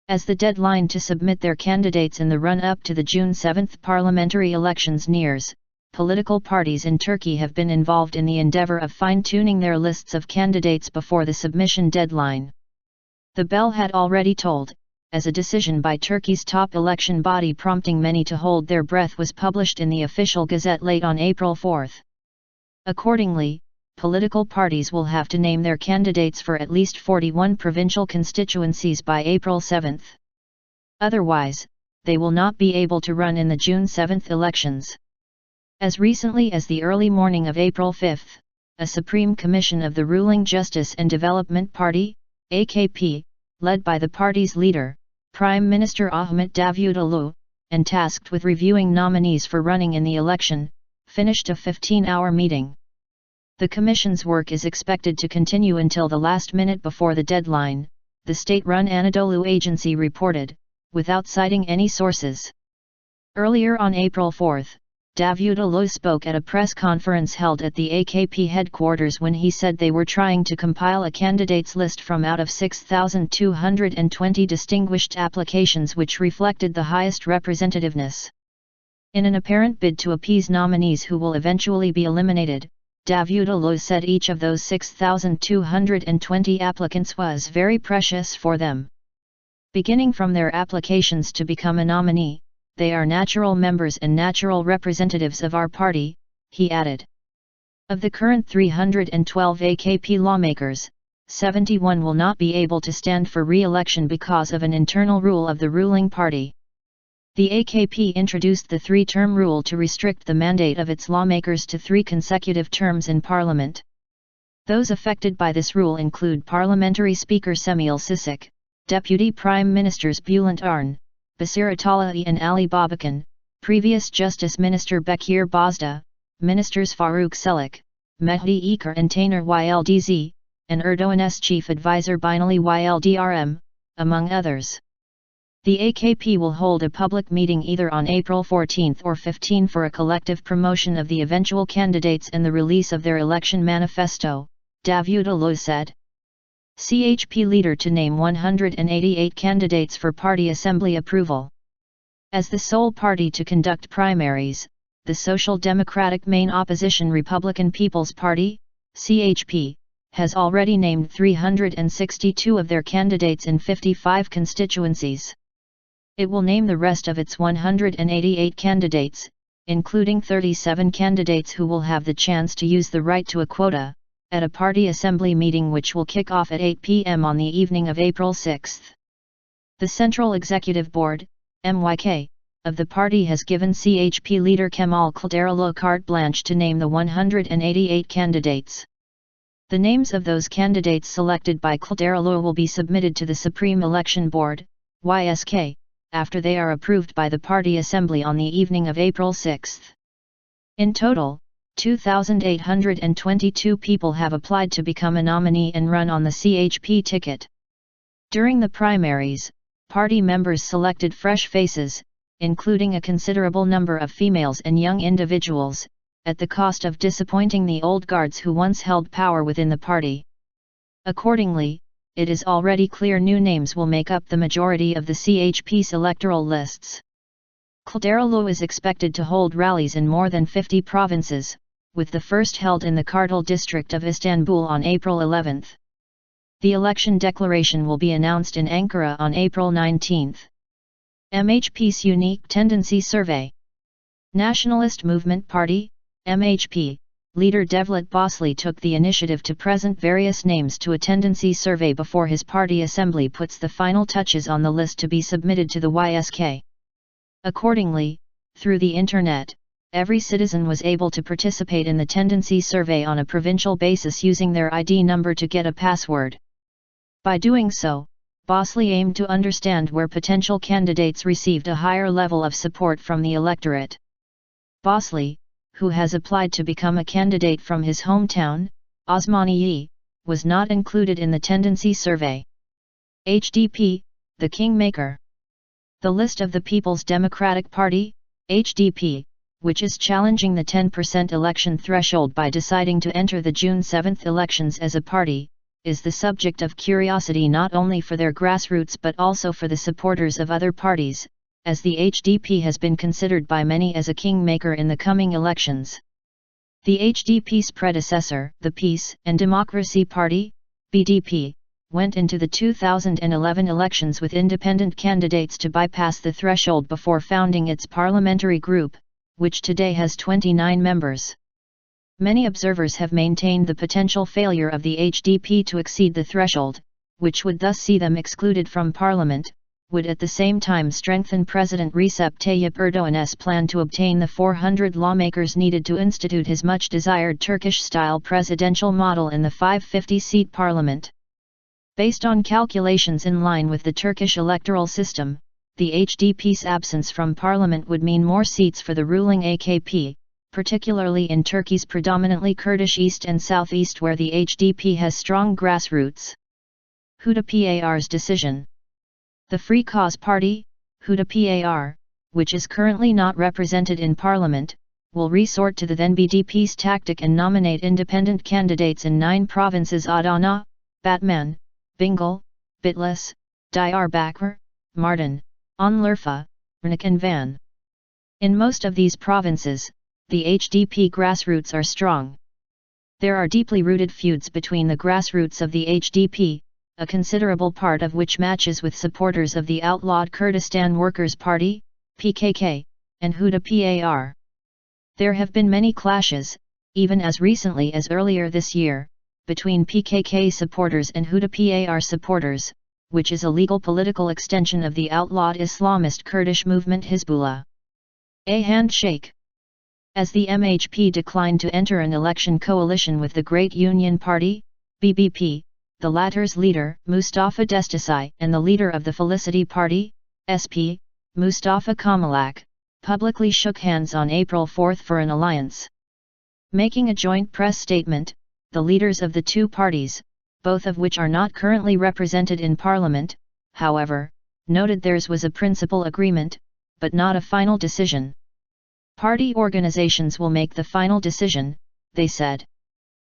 As the deadline to submit their candidates in the run-up to the June 7 parliamentary elections nears, political parties in Turkey have been involved in the endeavor of fine-tuning their lists of candidates before the submission deadline. The bell had already tolled, as a decision by Turkey's top election body prompting many to hold their breath was published in the official Gazette late on April 4. Accordingly, political parties will have to name their candidates for at least 41 provincial constituencies by April 7. Otherwise, they will not be able to run in the June 7 elections. As recently as the early morning of April 5, a Supreme Commission of the ruling Justice and Development Party, AKP, led by the party's leader, Prime Minister Ahmet Davutoğlu, and tasked with reviewing nominees for running in the election, finished a 15-hour meeting. The Commission's work is expected to continue until the last minute before the deadline, the state-run Anadolu Agency reported, without citing any sources. Earlier on April 4, Davutoğlu spoke at a press conference held at the AKP headquarters when he said they were trying to compile a candidates list from out of 6,220 distinguished applications which reflected the highest representativeness. In an apparent bid to appease nominees who will eventually be eliminated, Davutoğlu said each of those 6,220 applicants was very precious for them. Beginning from their applications to become a nominee, they are natural members and natural representatives of our party, he added. Of the current 312 AKP lawmakers, 71 will not be able to stand for re-election because of an internal rule of the ruling party. The AKP introduced the three-term rule to restrict the mandate of its lawmakers to 3 consecutive terms in parliament. Those affected by this rule include Parliamentary Speaker Cemil Çiçek, Deputy Prime Ministers Bülent Arın, Basir Atalahi and Ali Babakan, previous Justice Minister Bekir Bozdağ, Ministers Faruk Çelik, Mehdi Eker and Taner Yıldız, and Erdoğan's chief advisor Binali Yıldırım, among others. The AKP will hold a public meeting either on April 14 or 15 for a collective promotion of the eventual candidates and the release of their election manifesto, Davutoğlu said. CHP leader to name 188 candidates for party assembly approval. As the sole party to conduct primaries, the Social Democratic main opposition Republican People's Party, CHP, has already named 362 of their candidates in 55 constituencies. It will name the rest of its 188 candidates, including 37 candidates who will have the chance to use the right to a quota, at a party assembly meeting which will kick off at 8 p.m. on the evening of April 6. The Central Executive Board, MYK, of the party has given CHP leader Kemal Kılıçdaroğlu carte blanche to name the 188 candidates. The names of those candidates selected by Kılıçdaroğlu will be submitted to the Supreme Election Board, YSK, after they are approved by the party assembly on the evening of April 6. In total, 2,822 people have applied to become a nominee and run on the CHP ticket. During the primaries, party members selected fresh faces, including a considerable number of females and young individuals, at the cost of disappointing the old guards who once held power within the party. Accordingly, it is already clear new names will make up the majority of the CHP's electoral lists. Kılıçdaroğlu is expected to hold rallies in more than 50 provinces, with the first held in the Kartal district of Istanbul on April 11. The election declaration will be announced in Ankara on April 19. MHP's Unique Tendency Survey. Nationalist Movement Party, MHP, leader Devlet Bahçeli took the initiative to present various names to a tendency survey before his party assembly puts the final touches on the list to be submitted to the YSK. Accordingly, through the Internet, every citizen was able to participate in the tendency survey on a provincial basis using their ID number to get a password. By doing so, Bahçeli aimed to understand where potential candidates received a higher level of support from the electorate. Bahçeli, who has applied to become a candidate from his hometown, Osmaniye, was not included in the tendency survey. HDP, the Kingmaker. The list of the People's Democratic Party, HDP, which is challenging the 10% election threshold by deciding to enter the June 7 elections as a party, is the subject of curiosity not only for their grassroots but also for the supporters of other parties, as the HDP has been considered by many as a kingmaker in the coming elections. The HDP's predecessor, the Peace and Democracy Party, BDP, went into the 2011 elections with independent candidates to bypass the threshold before founding its parliamentary group, which today has 29 members. Many observers have maintained the potential failure of the HDP to exceed the threshold, which would thus see them excluded from parliament, would at the same time strengthen President Recep Tayyip Erdoğan's plan to obtain the 400 lawmakers needed to institute his much-desired Turkish-style presidential model in the 550-seat parliament. Based on calculations in line with the Turkish electoral system, the HDP's absence from parliament would mean more seats for the ruling AKP, particularly in Turkey's predominantly Kurdish east and southeast where the HDP has strong grassroots. Hudapar's decision. The Free Cause Party, Hudapar, which is currently not represented in parliament, will resort to the then BDP's tactic and nominate independent candidates in 9 provinces: Adana, Batman, Bingöl, Bitlis, Diyarbakır, Mardin, Şanlıurfa, Urfa, and Van. In most of these provinces, the HDP grassroots are strong. There are deeply rooted feuds between the grassroots of the HDP, a considerable part of which matches with supporters of the outlawed Kurdistan Workers' Party, PKK, and Hudapar. There have been many clashes, even as recently as earlier this year, between PKK supporters and Hudapar supporters, which is a legal political extension of the outlawed Islamist Kurdish movement Hizbullah. A handshake. As the MHP declined to enter an election coalition with the Great Union Party, BBP, the latter's leader, Mustafa Destasai, and the leader of the Felicity Party, SP, Mustafa Kemalak, publicly shook hands on April 4 for an alliance. Making a joint press statement, the leaders of the two parties, both of which are not currently represented in parliament, however, noted theirs was a principal agreement, but not a final decision. Party organizations will make the final decision, they said.